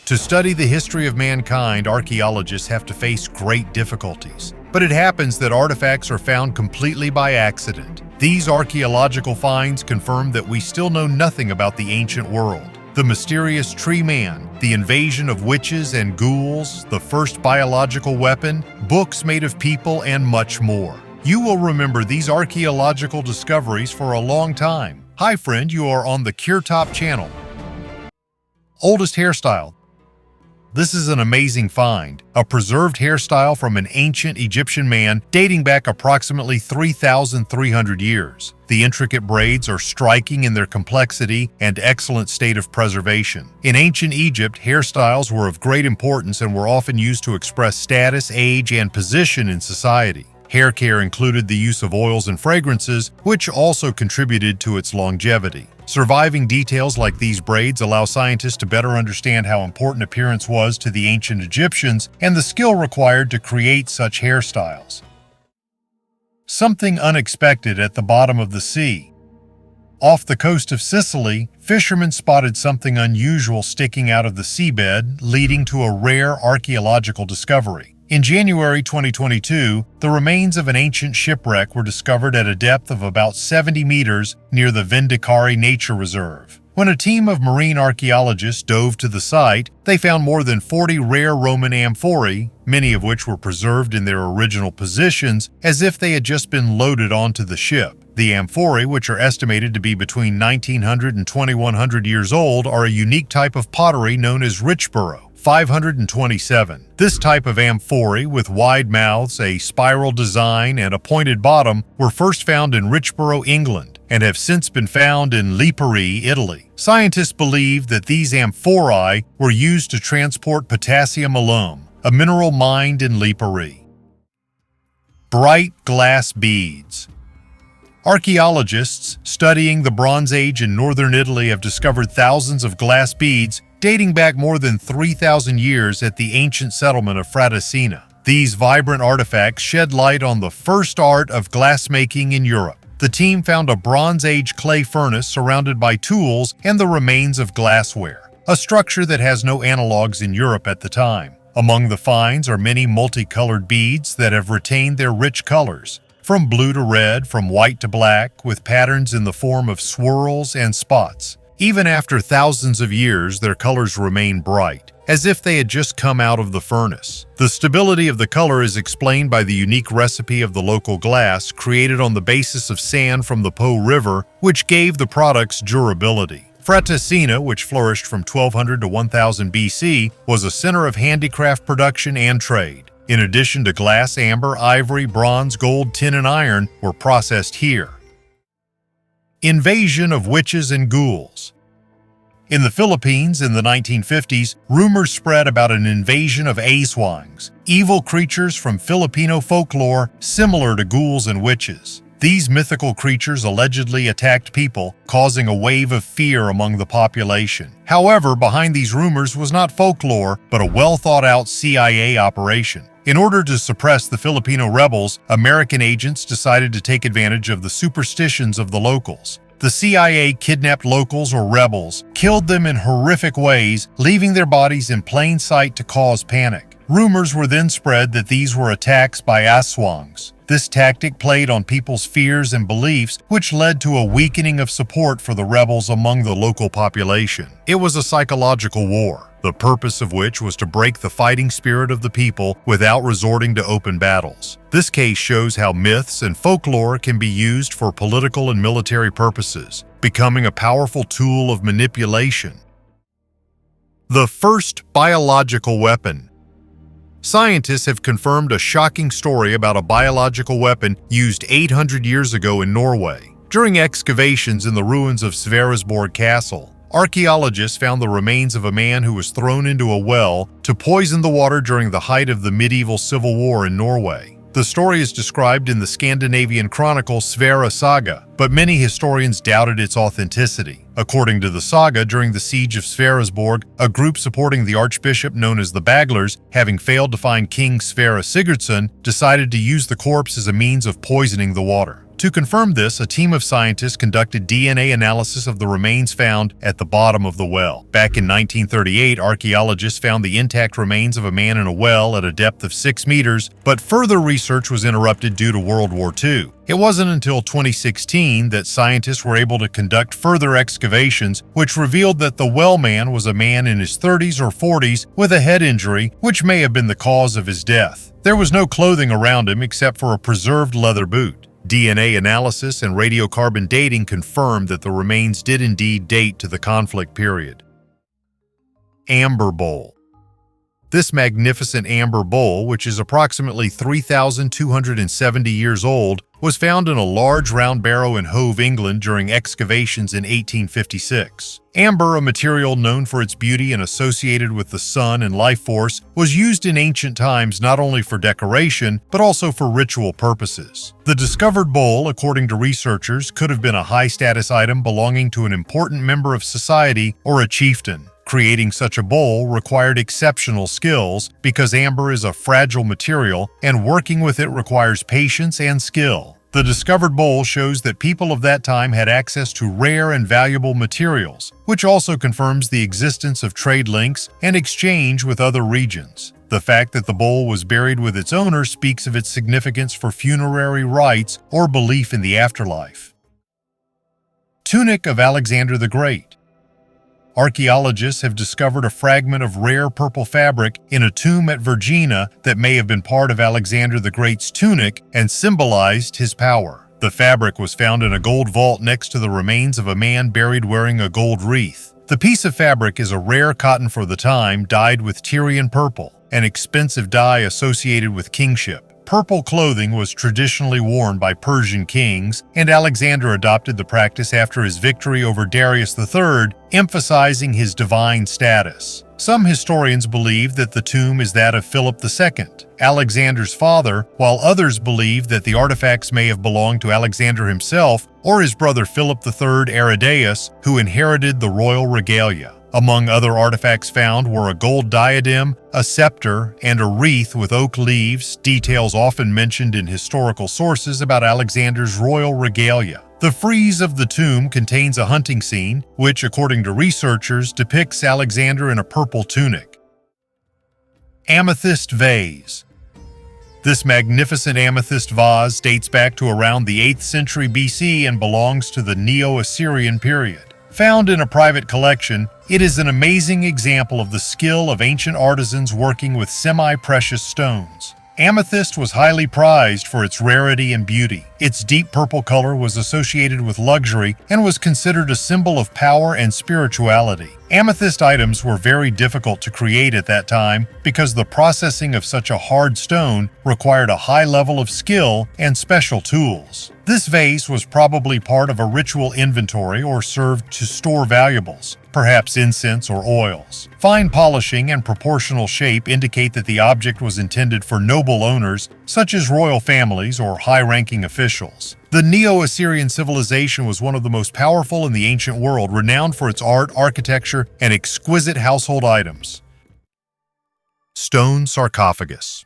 To study the history of mankind, archaeologists have to face great difficulties. But it happens that artifacts are found completely by accident. These archaeological finds confirm that we still know nothing about the ancient world. The mysterious tree man, the invasion of witches and ghouls, the first biological weapon, books made of people, and much more. You will remember these archaeological discoveries for a long time. Hi friend, you are on the KirTop channel. Oldest hairstyle. This is an amazing find, a preserved hairstyle from an ancient Egyptian man dating back approximately 3,300 years. The intricate braids are striking in their complexity and excellent state of preservation. In ancient Egypt, hairstyles were of great importance and were often used to express status, age, and position in society. Hair care included the use of oils and fragrances, which also contributed to its longevity. Surviving details like these braids allow scientists to better understand how important appearance was to the ancient Egyptians and the skill required to create such hairstyles. Something unexpected at the bottom of the sea. Off the coast of Sicily, fishermen spotted something unusual sticking out of the seabed, leading to a rare archaeological discovery. In January 2022, the remains of an ancient shipwreck were discovered at a depth of about 70 meters near the Vendicari Nature Reserve. When a team of marine archaeologists dove to the site, they found more than 40 rare Roman amphorae, many of which were preserved in their original positions as if they had just been loaded onto the ship. The amphorae, which are estimated to be between 1900 and 2100 years old, are a unique type of pottery known as Richborough. 527. This type of amphorae, with wide mouths, a spiral design, and a pointed bottom, were first found in Richborough, England, and have since been found in Lipari, Italy. Scientists believe that these amphorae were used to transport potassium alum, a mineral mined in Lipari. Bright glass beads. Archaeologists studying the Bronze Age in northern Italy have discovered thousands of glass beads dating back more than 3,000 years at the ancient settlement of Fratesina. These vibrant artifacts shed light on the first art of glassmaking in Europe. The team found a Bronze Age clay furnace surrounded by tools and the remains of glassware, a structure that has no analogs in Europe at the time. Among the finds are many multicolored beads that have retained their rich colors, from blue to red, from white to black, with patterns in the form of swirls and spots. Even after thousands of years, their colors remain bright, as if they had just come out of the furnace. The stability of the color is explained by the unique recipe of the local glass created on the basis of sand from the Po River, which gave the products durability. Fratesina, which flourished from 1200 to 1000 BC, was a center of handicraft production and trade. In addition to glass, amber, ivory, bronze, gold, tin, and iron were processed here. Invasion of witches and ghouls. In the Philippines in the 1950s, rumors spread about an invasion of aswangs, evil creatures from Filipino folklore similar to ghouls and witches. These mythical creatures allegedly attacked people, causing a wave of fear among the population. However, behind these rumors was not folklore, but a well-thought-out CIA operation. In order to suppress the Filipino rebels, American agents decided to take advantage of the superstitions of the locals. The CIA kidnapped locals or rebels, killed them in horrific ways, leaving their bodies in plain sight to cause panic. Rumors were then spread that these were attacks by aswangs. This tactic played on people's fears and beliefs, which led to a weakening of support for the rebels among the local population. It was a psychological war, the purpose of which was to break the fighting spirit of the people without resorting to open battles. This case shows how myths and folklore can be used for political and military purposes, becoming a powerful tool of manipulation. The first biological weapon. Scientists have confirmed a shocking story about a biological weapon used 800 years ago in Norway. During excavations in the ruins of Sverresborg Castle, archaeologists found the remains of a man who was thrown into a well to poison the water during the height of the medieval civil war in Norway. The story is described in the Scandinavian chronicle Sverre Saga, but many historians doubted its authenticity. According to the saga, during the siege of Sverresborg, a group supporting the archbishop known as the Baglers, having failed to find King Sverre Sigurdsson, decided to use the corpse as a means of poisoning the water. To confirm this, a team of scientists conducted DNA analysis of the remains found at the bottom of the well. Back in 1938, archaeologists found the intact remains of a man in a well at a depth of 6 meters, but further research was interrupted due to World War II. It wasn't until 2016 that scientists were able to conduct further excavations, which revealed that the well man was a man in his 30s or 40s with a head injury, which may have been the cause of his death. There was no clothing around him except for a preserved leather boot. DNA analysis and radiocarbon dating confirmed that the remains did indeed date to the conflict period. Amber Bowl. This magnificent amber bowl, which is approximately 3,270 years old, was found in a large round barrow in Hove, England during excavations in 1856. Amber, a material known for its beauty and associated with the sun and life force, was used in ancient times not only for decoration, but also for ritual purposes. The discovered bowl, according to researchers, could have been a high-status item belonging to an important member of society or a chieftain. Creating such a bowl required exceptional skills because amber is a fragile material and working with it requires patience and skill. The discovered bowl shows that people of that time had access to rare and valuable materials, which also confirms the existence of trade links and exchange with other regions. The fact that the bowl was buried with its owner speaks of its significance for funerary rites or belief in the afterlife. Tunic of Alexander the Great. Archaeologists have discovered a fragment of rare purple fabric in a tomb at Vergina that may have been part of Alexander the Great's tunic and symbolized his power. The fabric was found in a gold vault next to the remains of a man buried wearing a gold wreath. The piece of fabric is a rare cotton for the time dyed with Tyrian purple, an expensive dye associated with kingship. Purple clothing was traditionally worn by Persian kings, and Alexander adopted the practice after his victory over Darius III, emphasizing his divine status. Some historians believe that the tomb is that of Philip II, Alexander's father, while others believe that the artifacts may have belonged to Alexander himself or his brother Philip III Aridaeus, who inherited the royal regalia. Among other artifacts found were a gold diadem, a scepter, and a wreath with oak leaves, details often mentioned in historical sources about Alexander's royal regalia. The frieze of the tomb contains a hunting scene, which, according to researchers, depicts Alexander in a purple tunic. Amethyst Vase. This magnificent amethyst vase dates back to around the 8th century BC and belongs to the Neo-Assyrian period. Found in a private collection, it is an amazing example of the skill of ancient artisans working with semi-precious stones. Amethyst was highly prized for its rarity and beauty. Its deep purple color was associated with luxury and was considered a symbol of power and spirituality. Amethyst items were very difficult to create at that time because the processing of such a hard stone required a high level of skill and special tools. This vase was probably part of a ritual inventory or served to store valuables, perhaps incense or oils. Fine polishing and proportional shape indicate that the object was intended for noble owners, such as royal families or high-ranking officials. The Neo-Assyrian civilization was one of the most powerful in the ancient world, renowned for its art, architecture, and exquisite household items. Stone sarcophagus.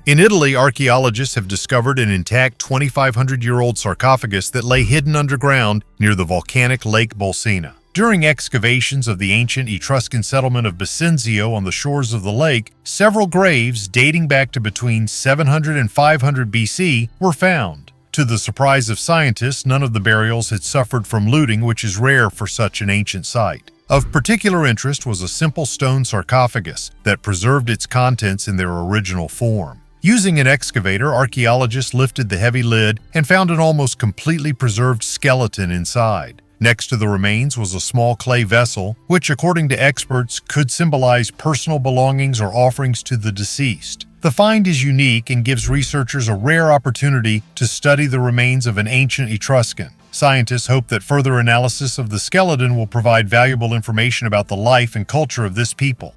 In Italy, archaeologists have discovered an intact 2,500-year-old sarcophagus that lay hidden underground near the volcanic Lake Bolsena. During excavations of the ancient Etruscan settlement of Bisenzio on the shores of the lake, several graves dating back to between 700 and 500 BC were found. To the surprise of scientists, none of the burials had suffered from looting, which is rare for such an ancient site. Of particular interest was a simple stone sarcophagus that preserved its contents in their original form. Using an excavator, archaeologists lifted the heavy lid and found an almost completely preserved skeleton inside. Next to the remains was a small clay vessel, which, according to experts, could symbolize personal belongings or offerings to the deceased. The find is unique and gives researchers a rare opportunity to study the remains of an ancient Etruscan. Scientists hope that further analysis of the skeleton will provide valuable information about the life and culture of this people.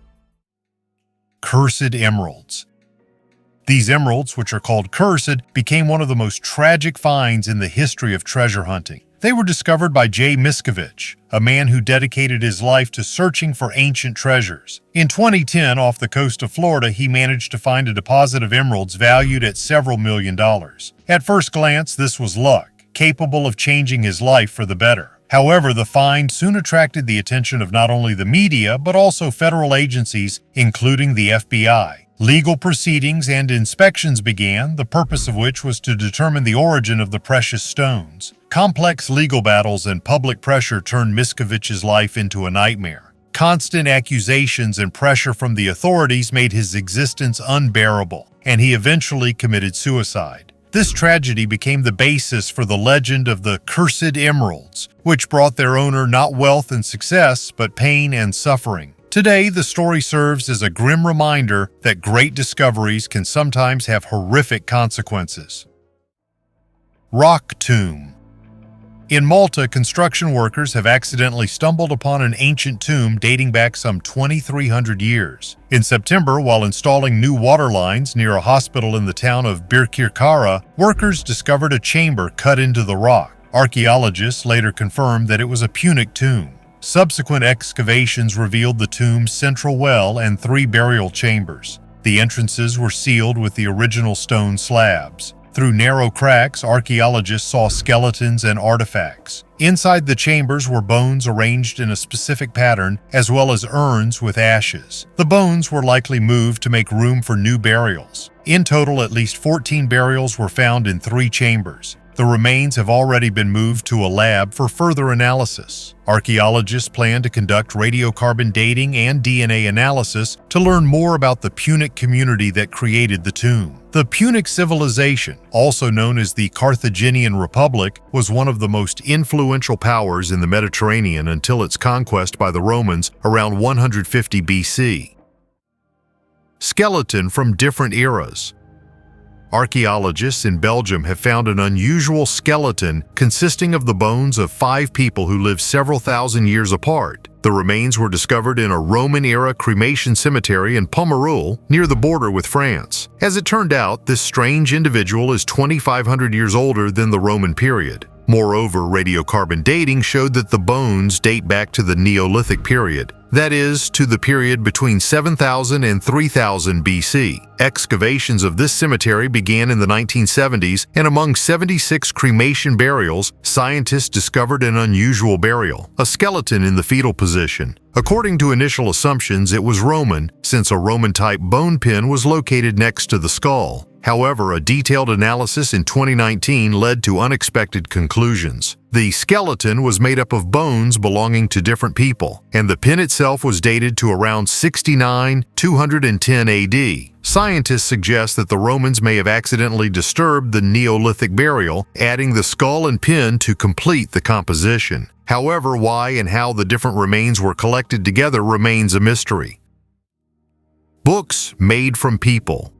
Cursed emeralds. These emeralds, which are called cursed, became one of the most tragic finds in the history of treasure hunting. They were discovered by J. Miskovich, a man who dedicated his life to searching for ancient treasures. In 2010, off the coast of Florida, he managed to find a deposit of emeralds valued at several $1,000,000. At first glance, this was luck, capable of changing his life for the better. However, the find soon attracted the attention of not only the media, but also federal agencies, including the FBI. Legal proceedings and inspections began, the purpose of which was to determine the origin of the precious stones. Complex legal battles and public pressure turned Miskovich's life into a nightmare. Constant accusations and pressure from the authorities made his existence unbearable, and he eventually committed suicide. This tragedy became the basis for the legend of the Cursed Emeralds, which brought their owner not wealth and success, but pain and suffering. Today, the story serves as a grim reminder that great discoveries can sometimes have horrific consequences. Rock Tomb. In Malta, construction workers have accidentally stumbled upon an ancient tomb dating back some 2,300 years. In September, while installing new water lines near a hospital in the town of Birkirkara, workers discovered a chamber cut into the rock. Archaeologists later confirmed that it was a Punic tomb. Subsequent excavations revealed the tomb's central well and 3 burial chambers. The entrances were sealed with the original stone slabs. Through narrow cracks, archaeologists saw skeletons and artifacts. Inside the chambers were bones arranged in a specific pattern, as well as urns with ashes. The bones were likely moved to make room for new burials. In total, at least 14 burials were found in 3 chambers. The remains have already been moved to a lab for further analysis. Archaeologists plan to conduct radiocarbon dating and DNA analysis to learn more about the Punic community that created the tomb. The Punic civilization, also known as the Carthaginian Republic, was one of the most influential powers in the Mediterranean until its conquest by the Romans around 150 BC. Skeleton from different eras. Archaeologists in Belgium have found an unusual skeleton consisting of the bones of 5 people who lived several thousand years apart. The remains were discovered in a Roman-era cremation cemetery in Pomerol, near the border with France. As it turned out, this strange individual is 2,500 years older than the Roman period. Moreover, radiocarbon dating showed that the bones date back to the Neolithic period, that is, to the period between 7,000 and 3,000 BC. Excavations of this cemetery began in the 1970s, and among 76 cremation burials, scientists discovered an unusual burial, a skeleton in the fetal position. According to initial assumptions, it was Roman, since a Roman-type bone pin was located next to the skull. However, a detailed analysis in 2019 led to unexpected conclusions. The skeleton was made up of bones belonging to different people, and the pin itself was dated to around 69-210 AD. Scientists suggest that the Romans may have accidentally disturbed the Neolithic burial, adding the skull and pin to complete the composition. However, why and how the different remains were collected together remains a mystery. Books made from people.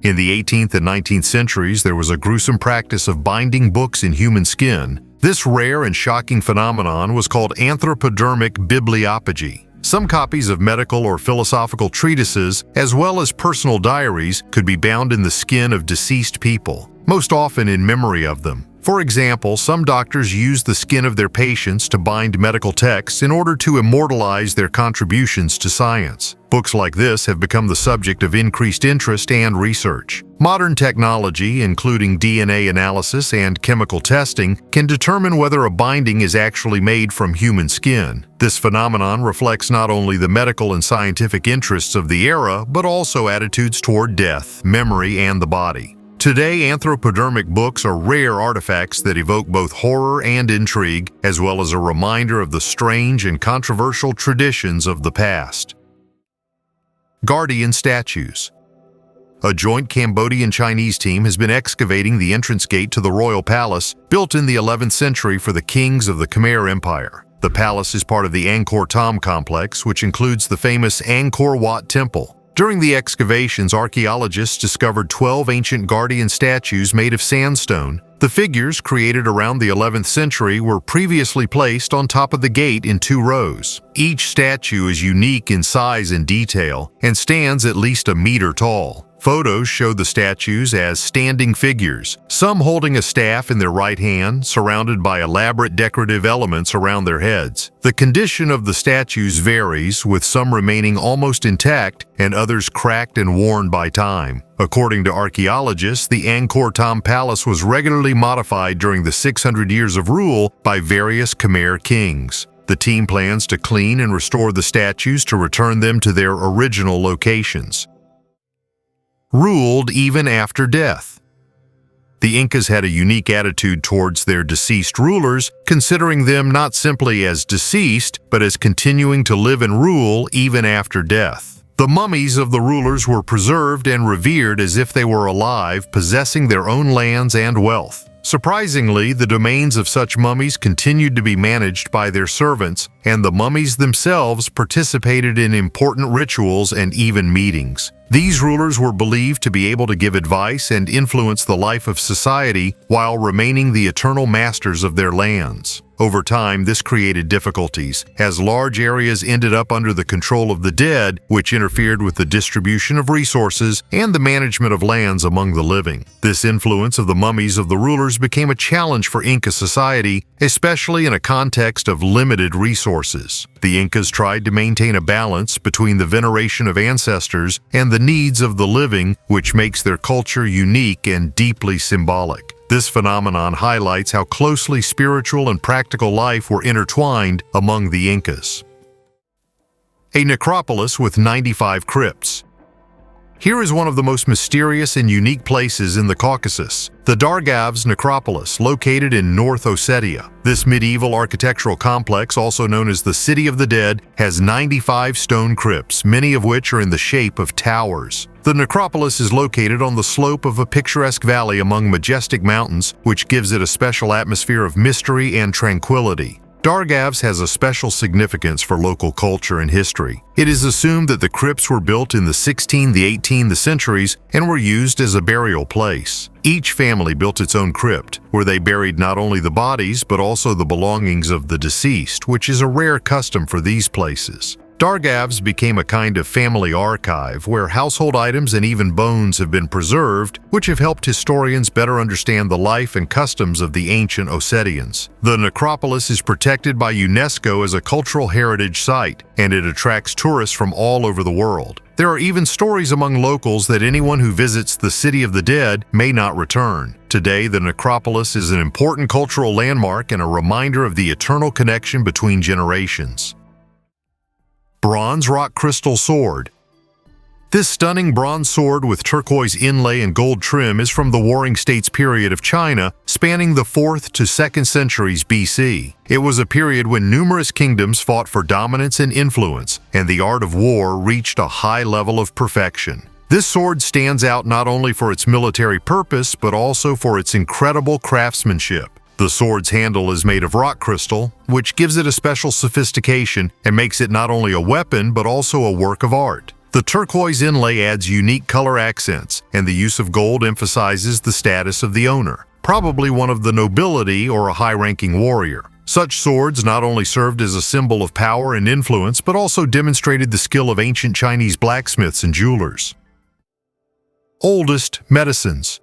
In the 18th and 19th centuries, there was a gruesome practice of binding books in human skin. This rare and shocking phenomenon was called anthropodermic bibliophagy. Some copies of medical or philosophical treatises, as well as personal diaries, could be bound in the skin of deceased people, most often in memory of them. For example, some doctors used the skin of their patients to bind medical texts in order to immortalize their contributions to science. Books like this have become the subject of increased interest and research. Modern technology, including DNA analysis and chemical testing, can determine whether a binding is actually made from human skin. This phenomenon reflects not only the medical and scientific interests of the era, but also attitudes toward death, memory, and the body. Today, anthropodermic books are rare artifacts that evoke both horror and intrigue, as well as a reminder of the strange and controversial traditions of the past. Guardian statues. A joint Cambodian-Chinese team has been excavating the entrance gate to the royal palace, built in the 11th century for the kings of the Khmer Empire. The palace is part of the Angkor Thom complex, which includes the famous Angkor Wat Temple. During the excavations, archaeologists discovered 12 ancient guardian statues made of sandstone. The figures, created around the 11th century, were previously placed on top of the gate in 2 rows. Each statue is unique in size and detail, and stands at least a meter tall. Photos show the statues as standing figures, some holding a staff in their right hand, surrounded by elaborate decorative elements around their heads. The condition of the statues varies, with some remaining almost intact and others cracked and worn by time. According to archaeologists, the Angkor Thom Palace was regularly modified during the 600 years of rule by various Khmer kings. The team plans to clean and restore the statues to return them to their original locations. Ruled even after death. The Incas had a unique attitude towards their deceased rulers, considering them not simply as deceased, but as continuing to live and rule even after death. The mummies of the rulers were preserved and revered as if they were alive, possessing their own lands and wealth. Surprisingly, the domains of such mummies continued to be managed by their servants, and the mummies themselves participated in important rituals and even meetings. These rulers were believed to be able to give advice and influence the life of society while remaining the eternal masters of their lands. Over time, this created difficulties, as large areas ended up under the control of the dead, which interfered with the distribution of resources and the management of lands among the living. This influence of the mummies of the rulers became a challenge for Inca society, especially in a context of limited resources. The Incas tried to maintain a balance between the veneration of ancestors and the needs of the living, which makes their culture unique and deeply symbolic. This phenomenon highlights how closely spiritual and practical life were intertwined among the Incas. A necropolis with 95 crypts. Here is one of the most mysterious and unique places in the Caucasus, the Dargav's Necropolis, located in North Ossetia. This medieval architectural complex, also known as the City of the Dead, has 95 stone crypts, many of which are in the shape of towers. The necropolis is located on the slope of a picturesque valley among majestic mountains, which gives it a special atmosphere of mystery and tranquility. Dargav's has a special significance for local culture and history. It is assumed that the crypts were built in the 16th, the 18th centuries and were used as a burial place. Each family built its own crypt, where they buried not only the bodies but also the belongings of the deceased, which is a rare custom for these places. Dargav's became a kind of family archive where household items and even bones have been preserved, which have helped historians better understand the life and customs of the ancient Ossetians. The necropolis is protected by UNESCO as a cultural heritage site, and it attracts tourists from all over the world. There are even stories among locals that anyone who visits the City of the Dead may not return. Today, the necropolis is an important cultural landmark and a reminder of the eternal connection between generations. Bronze rock crystal sword. This stunning bronze sword with turquoise inlay and gold trim is from the Warring States period of China, spanning the 4th to 2nd centuries BC. It was a period when numerous kingdoms fought for dominance and influence, and the art of war reached a high level of perfection. This sword stands out not only for its military purpose, but also for its incredible craftsmanship. The sword's handle is made of rock crystal, which gives it a special sophistication and makes it not only a weapon but also a work of art. The turquoise inlay adds unique color accents, and the use of gold emphasizes the status of the owner, probably one of the nobility or a high-ranking warrior. Such swords not only served as a symbol of power and influence, but also demonstrated the skill of ancient Chinese blacksmiths and jewelers. Oldest medicines.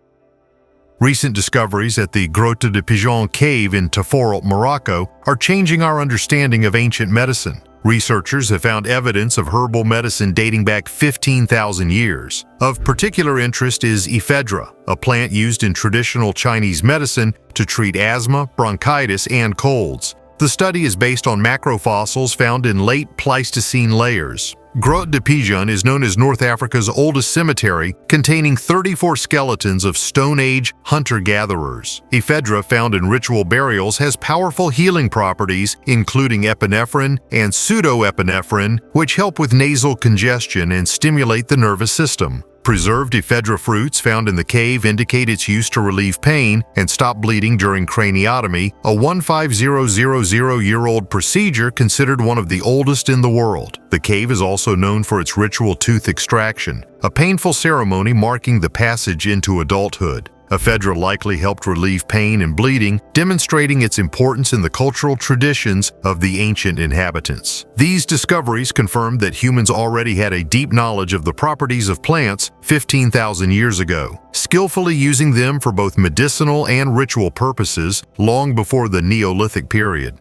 Recent discoveries at the Grotte de Pigeon cave in Taforalt, Morocco, are changing our understanding of ancient medicine. Researchers have found evidence of herbal medicine dating back 15,000 years. Of particular interest is ephedra, a plant used in traditional Chinese medicine to treat asthma, bronchitis, and colds. The study is based on macrofossils found in late Pleistocene layers. Grotte de Pigeon is known as North Africa's oldest cemetery, containing 34 skeletons of Stone Age hunter-gatherers. Ephedra, found in ritual burials, has powerful healing properties, including epinephrine and pseudoepinephrine, which help with nasal congestion and stimulate the nervous system. Preserved ephedra fruits found in the cave indicate its use to relieve pain and stop bleeding during craniotomy, a 150,000-year-old procedure considered one of the oldest in the world. The cave is also known for its ritual tooth extraction, a painful ceremony marking the passage into adulthood. Ephedra likely helped relieve pain and bleeding, demonstrating its importance in the cultural traditions of the ancient inhabitants. These discoveries confirmed that humans already had a deep knowledge of the properties of plants 15,000 years ago, skillfully using them for both medicinal and ritual purposes long before the Neolithic period.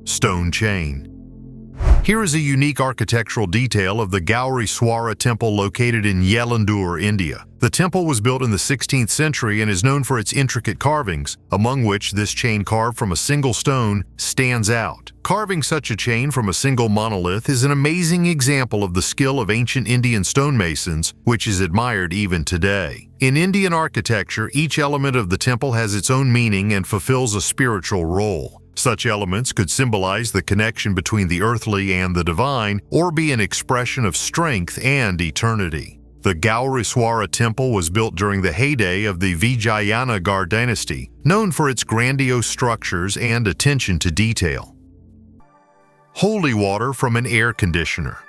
Stone chain. Here is a unique architectural detail of the WWII temple located in Yalandur, India. The temple was built in the 16th century and is known for its intricate carvings, among which this chain carved from a single stone stands out. Carving such a chain from a single monolith is an amazing example of the skill of ancient Indian stonemasons, which is admired even today. In Indian architecture, each element of the temple has its own meaning and fulfills a spiritual role. Such elements could symbolize the connection between the earthly and the divine, or be an expression of strength and eternity. The WWII temple was built during the heyday of the Vijayanagar dynasty, known for its grandiose structures and attention to detail. Holy water from an air conditioner.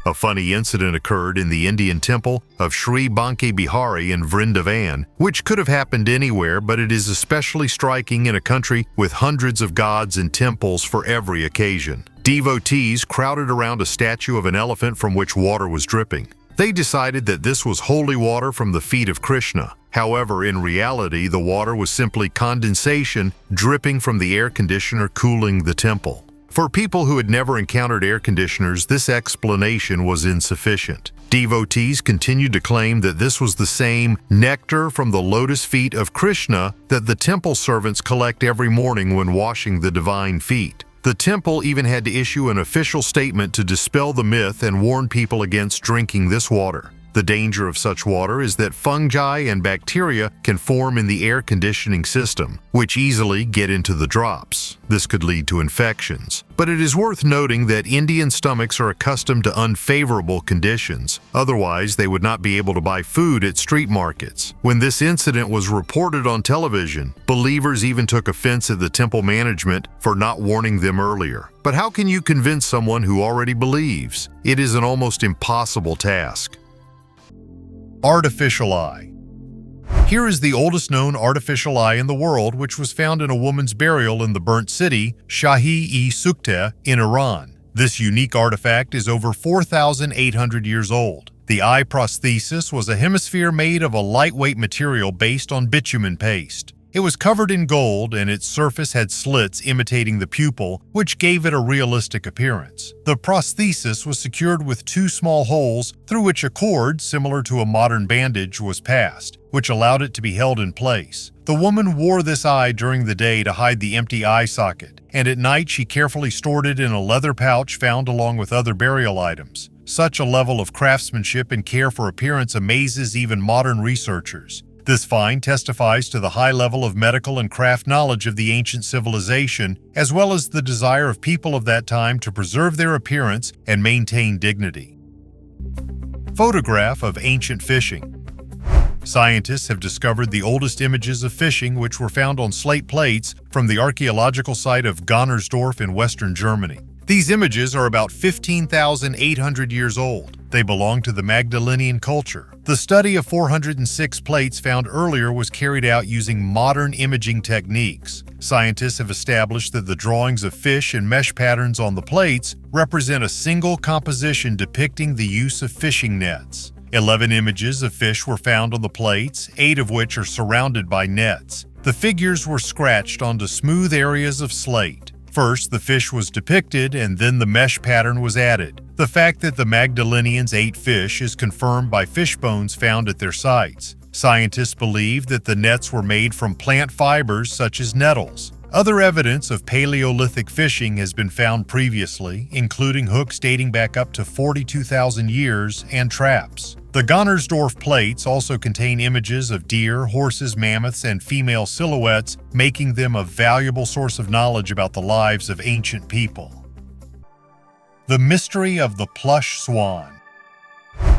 A funny incident occurred in the Indian temple of Sri Banki Bihari in Vrindavan, which could have happened anywhere, but it is especially striking in a country with hundreds of gods and temples for every occasion. Devotees crowded around a statue of an elephant from which water was dripping. They decided that this was holy water from the feet of Krishna. However, in reality, the water was simply condensation dripping from the air conditioner cooling the temple. For people who had never encountered air conditioners, this explanation was insufficient. Devotees continued to claim that this was the same nectar from the lotus feet of Krishna that the temple servants collect every morning when washing the divine feet. The temple even had to issue an official statement to dispel the myth and warn people against drinking this water. The danger of such water is that fungi and bacteria can form in the air conditioning system, which easily get into the drops. This could lead to infections. But it is worth noting that Indian stomachs are accustomed to unfavorable conditions. Otherwise, they would not be able to buy food at street markets. When this incident was reported on television, believers even took offense at the temple management for not warning them earlier. But how can you convince someone who already believes? It is an almost impossible task. Artificial eye. Here is the oldest known artificial eye in the world, which was found in a woman's burial in the burnt city, Shahi-e-Sukhteh, in Iran. This unique artifact is over 4,800 years old. The eye prosthesis was a hemisphere made of a lightweight material based on bitumen paste. It was covered in gold, and its surface had slits imitating the pupil, which gave it a realistic appearance. The prosthesis was secured with two small holes through which a cord, similar to a modern bandage, was passed, which allowed it to be held in place. The woman wore this eye during the day to hide the empty eye socket, and at night she carefully stored it in a leather pouch found along with other burial items. Such a level of craftsmanship and care for appearance amazes even modern researchers. This find testifies to the high level of medical and craft knowledge of the ancient civilization, as well as the desire of people of that time to preserve their appearance and maintain dignity. Photograph of ancient fishing. Scientists have discovered the oldest images of fishing, which were found on slate plates from the archaeological site of Gonnersdorf in western Germany. These images are about 15,800 years old. They belong to the Magdalenian culture. The study of 406 plates found earlier was carried out using modern imaging techniques. Scientists have established that the drawings of fish and mesh patterns on the plates represent a single composition depicting the use of fishing nets. 11 images of fish were found on the plates, 8 of which are surrounded by nets. The figures were scratched onto smooth areas of slate. First, the fish was depicted, and then the mesh pattern was added. The fact that the Magdalenians ate fish is confirmed by fish bones found at their sites. Scientists believe that the nets were made from plant fibers such as nettles. Other evidence of Paleolithic fishing has been found previously, including hooks dating back up to 42,000 years and traps. The Gonnersdorf plates also contain images of deer, horses, mammoths, and female silhouettes, making them a valuable source of knowledge about the lives of ancient people. The mystery of the Plush Swan.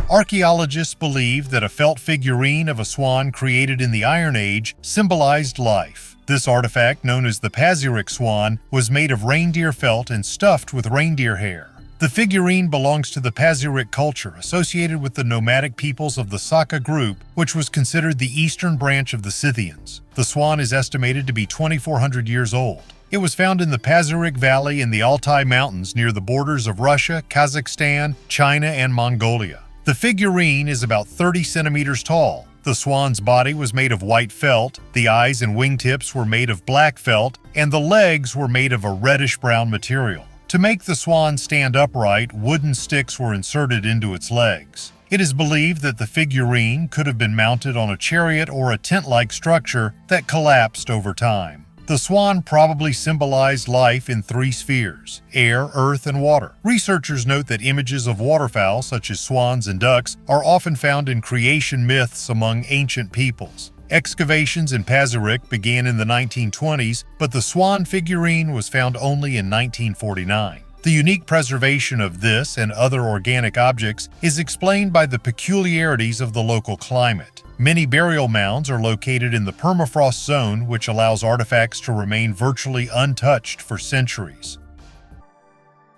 Archaeologists believe that a felt figurine of a swan created in the Iron Age symbolized life. This artifact, known as the Pazyryk swan, was made of reindeer felt and stuffed with reindeer hair. The figurine belongs to the Pazyryk culture associated with the nomadic peoples of the Saka group, which was considered the eastern branch of the Scythians. The swan is estimated to be 2,400 years old. It was found in the Pazyryk Valley in the Altai Mountains near the borders of Russia, Kazakhstan, China, and Mongolia. The figurine is about 30 centimeters tall. The swan's body was made of white felt, the eyes and wingtips were made of black felt, and the legs were made of a reddish-brown material. To make the swan stand upright, wooden sticks were inserted into its legs. It is believed that the figurine could have been mounted on a chariot or a tent-like structure that collapsed over time. The swan probably symbolized life in three spheres: air, earth, and water. Researchers note that images of waterfowl, such as swans and ducks, are often found in creation myths among ancient peoples. Excavations in Pazyryk began in the 1920s, but the swan figurine was found only in 1949. The unique preservation of this and other organic objects is explained by the peculiarities of the local climate. Many burial mounds are located in the permafrost zone, which allows artifacts to remain virtually untouched for centuries.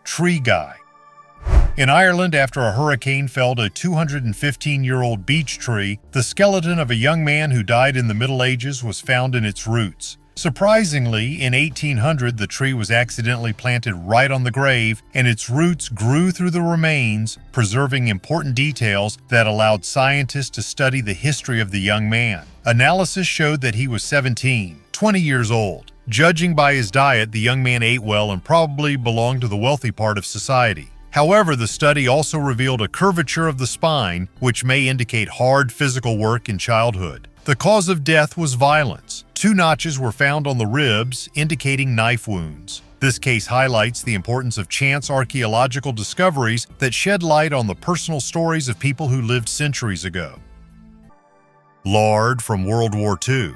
Tree Guy. In Ireland, after a hurricane felled a 215-year-old beech tree, the skeleton of a young man who died in the Middle Ages was found in its roots. Surprisingly, in 1800, the tree was accidentally planted right on the grave, and its roots grew through the remains, preserving important details that allowed scientists to study the history of the young man. Analysis showed that he was 20 years old. Judging by his diet, the young man ate well and probably belonged to the wealthy part of society. However, the study also revealed a curvature of the spine, which may indicate hard physical work in childhood. The cause of death was violence. 2 notches were found on the ribs, indicating knife wounds. This case highlights the importance of chance archaeological discoveries that shed light on the personal stories of people who lived centuries ago. Lard from World War II.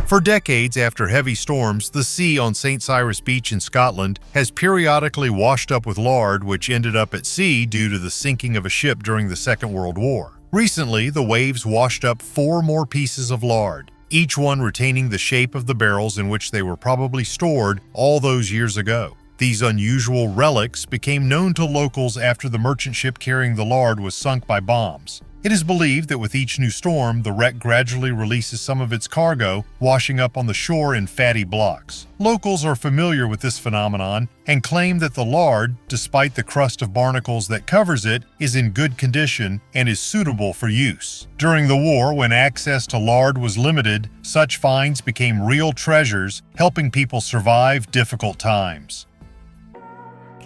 For decades after heavy storms, the sea on St. Cyrus Beach in Scotland has periodically washed up with lard, which ended up at sea due to the sinking of a ship during the Second World War. Recently, the waves washed up 4 more pieces of lard, each one retaining the shape of the barrels in which they were probably stored all those years ago. These unusual relics became known to locals after the merchant ship carrying the lard was sunk by bombs. It is believed that with each new storm, the wreck gradually releases some of its cargo, washing up on the shore in fatty blocks. Locals are familiar with this phenomenon and claim that the lard, despite the crust of barnacles that covers it, is in good condition and is suitable for use. During the war, when access to lard was limited, such finds became real treasures, helping people survive difficult times.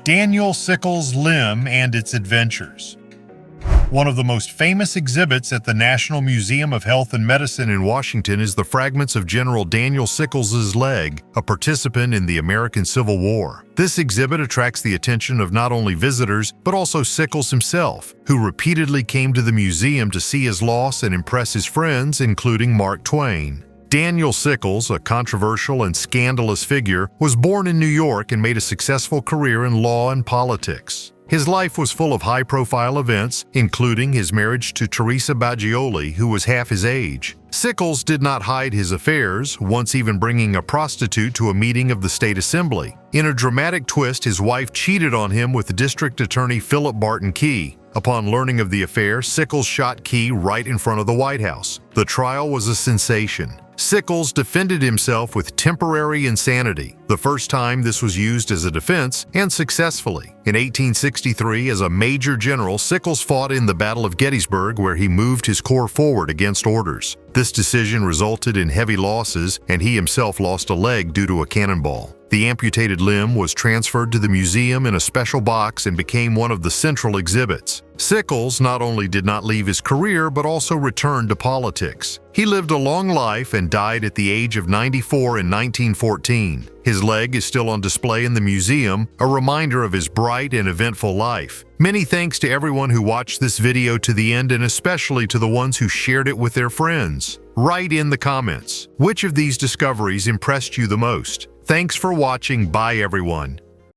Daniel Sickles' limb and its adventures. One of the most famous exhibits at the National Museum of Health and Medicine in Washington is the fragments of General Daniel Sickles' leg, a participant in the American Civil War. This exhibit attracts the attention of not only visitors, but also Sickles himself, who repeatedly came to the museum to see his loss and impress his friends, including Mark Twain. Daniel Sickles, a controversial and scandalous figure, was born in New York and made a successful career in law and politics. His life was full of high-profile events, including his marriage to Teresa Baggioli, who was half his age. Sickles did not hide his affairs, once even bringing a prostitute to a meeting of the state assembly. In a dramatic twist, his wife cheated on him with District Attorney Philip Barton Key. Upon learning of the affair, Sickles shot Key right in front of the White House. The trial was a sensation. Sickles defended himself with temporary insanity, the first time this was used as a defense, and successfully. In 1863, as a major general, Sickles fought in the Battle of Gettysburg, where he moved his corps forward against orders. This decision resulted in heavy losses, and he himself lost a leg due to a cannonball. The amputated limb was transferred to the museum in a special box and became one of the central exhibits. Sickles not only did not leave his career, but also returned to politics. He lived a long life and died at the age of 94 in 1914. His leg is still on display in the museum, a reminder of his bright and eventful life. Many thanks to everyone who watched this video to the end, and especially to the ones who shared it with their friends. Write in the comments, which of these discoveries impressed you the most? Thanks for watching. Bye everyone.